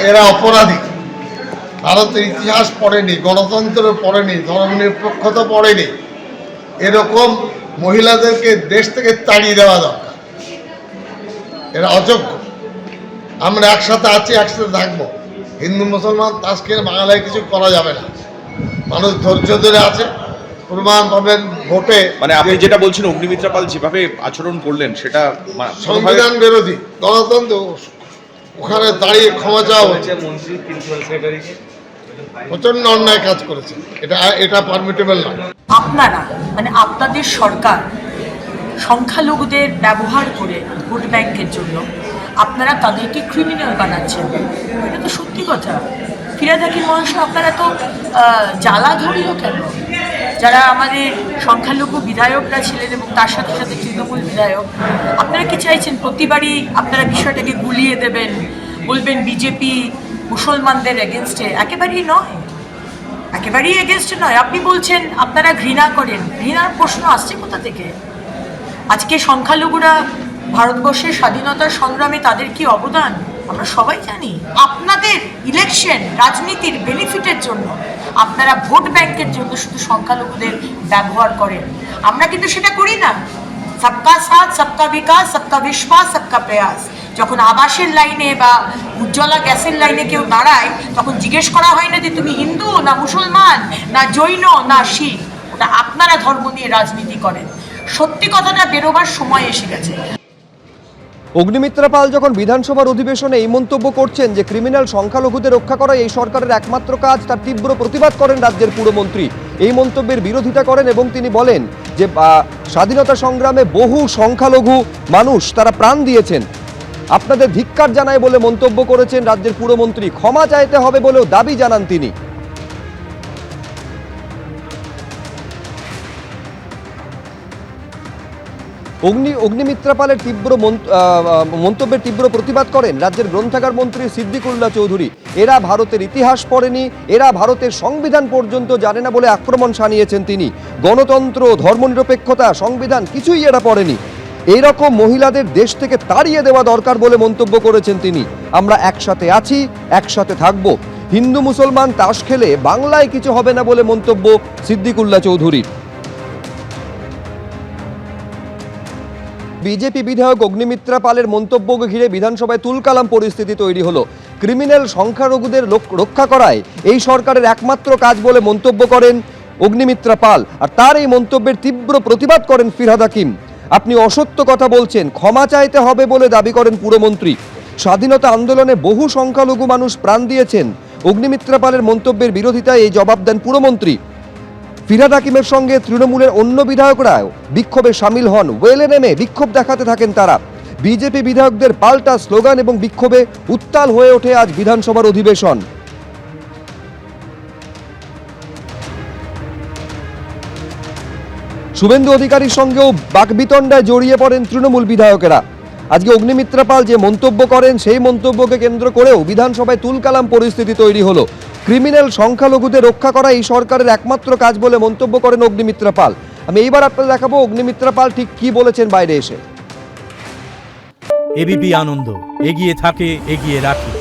এরা অপরাধী। ভারতের ইতিহাস পড়েনি, গণতন্ত্র পড়েনি, ধর্মনিরপেক্ষতা পড়েনি। এরকম মহিলাদেরকে দেশ থেকে তাড়িয়ে দেওয়া দরকার। এরা অযোগ্য। আমরা একসাথে আছি, একসাথে থাকবো। হিন্দু মুসলমান তাস খেয়ে বাংলায় কিছু করা যাবে না। মানুষ ধৈর্য ধরে আছে, প্রমাণ পাবেন ভোটে। মানে আপনি যেটা বলছেন অগ্নিমিত্রা পাল যেভাবে আচরণ করলেন সেটা সংবিধান বিরোধী, গণতন্ত্র। ওখানে দাঁড়িয়ে ক্ষমা চাওয়া হচ্ছে, প্রচন্ড অন্যায় কাজ করেছে। এটা পারমিটেবল নয়। আপনারা মানে আপনাদের সরকার সংখ্যালঘুদের ব্যবহার করে ভোট ব্যাংকের জন্য আপনারা তাদেরকে ক্রিমিনাল বানাচ্ছেন। এটা তো সত্যি কথা। ফিরাদ হাকিম মহাশয়, আপনারা তো জ্বালা ধরিও কেন? যারা আমাদের সংখ্যালঘু বিধায়করা ছিলেন এবং তার সাথে সাথে তৃণমূল বিধায়ক, আপনারা কি চাইছেন প্রতিবারই আপনারা বিষয়টাকে গুলিয়ে দেবেন, বলবেন বিজেপি মুসলমানদের এগেনস্টে? একেবারেই নয়, একেবারেই এগেনস্টে নয়। আপনি বলছেন আপনারা ঘৃণা করেন। ঘৃণার প্রশ্ন আসছে কোথা থেকে? আজকে সংখ্যালঘুরা ভারতবর্ষের স্বাধীনতার সংগ্রামে তাদের কি অবদান আমরা সবাই জানি। আপনাদের ইলেকশন রাজনীতির বেনিফিটের জন্য আপনারা ভোট ব্যাংকের জন্য শুধু সংখ্যালঘুদের ব্যবহার করেন। আমরা কিন্তু সেটা করি না। সবকা সাথ, সবকা বিকাশ, সবকা বিশ্বাস, সবকা প্রয়াস। যখন আবাসের লাইনে বা উজ্জ্বলা গ্যাসের লাইনে কেউ দাঁড়ায়, তখন জিজ্ঞেস করা হয় না যে তুমি হিন্দু না মুসলমান না জৈন না শিখ। ওটা আপনারা ধর্ম নিয়ে রাজনীতি করেন। সত্যি কথাটা বেরোবার সময় এসে গেছে। অগ্নিমিত্রা পাল যখন বিধানসভার অধিবেশনে এই মন্তব্য করছেন যে ক্রিমিনাল সংখ্যালঘুদের রক্ষা করা এই সরকারের একমাত্র কাজ, তার তীব্র প্রতিবাদ করেন রাজ্যের পুরমন্ত্রী। এই মন্তব্যের বিরোধিতা করেন এবং তিনি বলেন যে স্বাধীনতা সংগ্রামে বহু সংখ্যালঘু মানুষ তারা প্রাণ দিয়েছেন, আপনাদের ধিক্কার জানায় বলে মন্তব্য করেছেন রাজ্যের পুরমন্ত্রী। ক্ষমা চাইতে হবে বলেও দাবি জানান তিনি। অগ্নিমিত্রা পালের মন্তব্যের তীব্র প্রতিবাদ করেন রাজ্যের গ্রন্থাগার মন্ত্রী সিদ্দিকুল্লাহ চৌধুরী। এরা ভারতের ইতিহাস পড়েনি, এরা ভারতের সংবিধান পর্যন্ত জানে না বলে আক্রমণ শানিয়েছেন তিনি। গণতন্ত্র, ধর্মনিরপেক্ষতা, সংবিধান কিছুই এরা পড়েনি। এইরকম মহিলাদের দেশ থেকে তাড়িয়ে দেওয়া দরকার বলে মন্তব্য করেছেন তিনি। আমরা একসাথে আছি, একসাথে থাকব। হিন্দু মুসলমান তাস খেলে বাংলায় কিছু হবে না বলে মন্তব্য সিদ্দিকুল্লাহ চৌধুরীর। বিজেপি বিধায়ক অগ্নিমিত্রা পালের মন্তব্যকে ঘিরে বিধানসভায় তুলকালাম পরিস্থিতি তৈরি হলো। ক্রিমিনাল সংখ্যালঘুদের রক্ষা করায় এই সরকারের একমাত্র কাজ বলে মন্তব্য করেন অগ্নিমিত্রা পাল। আর তার এই মন্তব্যের তীব্র প্রতিবাদ করেন ফিরহাদ হাকিম। আপনি অসত্য কথা বলছেন, ক্ষমা চাইতে হবে বলে দাবি করেন পুরমন্ত্রী। স্বাধীনতা আন্দোলনে বহু সংখ্যালঘু মানুষ প্রাণ দিয়েছেন। অগ্নিমিত্রা পালের মন্তব্যের বিরোধিতায় এই জবাব দেন পুরমন্ত্রী। ফিরহাদ হাকিমের সঙ্গে তৃণমূলের অন্য বিধায়করাও বিক্ষোভে সামিল হন। ওয়েলে নেমে বিক্ষোভ দেখাতে থাকেন তারা। বিজেপি বিধায়কদের পাল্টা স্লোগান এবং বিক্ষোভে উত্তাল হয়ে ওঠে আজ বিধানসভার অধিবেশন। শুভেন্দু অধিকারীর সঙ্গেও বাকবিতণ্ডায় জড়িয়ে পড়েন তৃণমূল বিধায়কেরা। আজকে অগ্নিমিত্রা পাল যে মন্তব্য করেন সেই মন্তব্যকে কেন্দ্র করেও বিধানসভায় তুলকালাম পরিস্থিতি তৈরি হলো। ক্রিমিনাল সংখ্যালঘুদের রক্ষা করা এই সরকারের একমাত্র কাজ বলে মন্তব্য করেন অগ্নিমিত্রা পাল। আমি এইবার আপনাদের দেখাবো অগ্নিমিত্রা পাল ঠিক কি বলেছেন বাইরে এসে। এবিপি আনন্দ, এগিয়ে থাকে, এগিয়ে রাখে।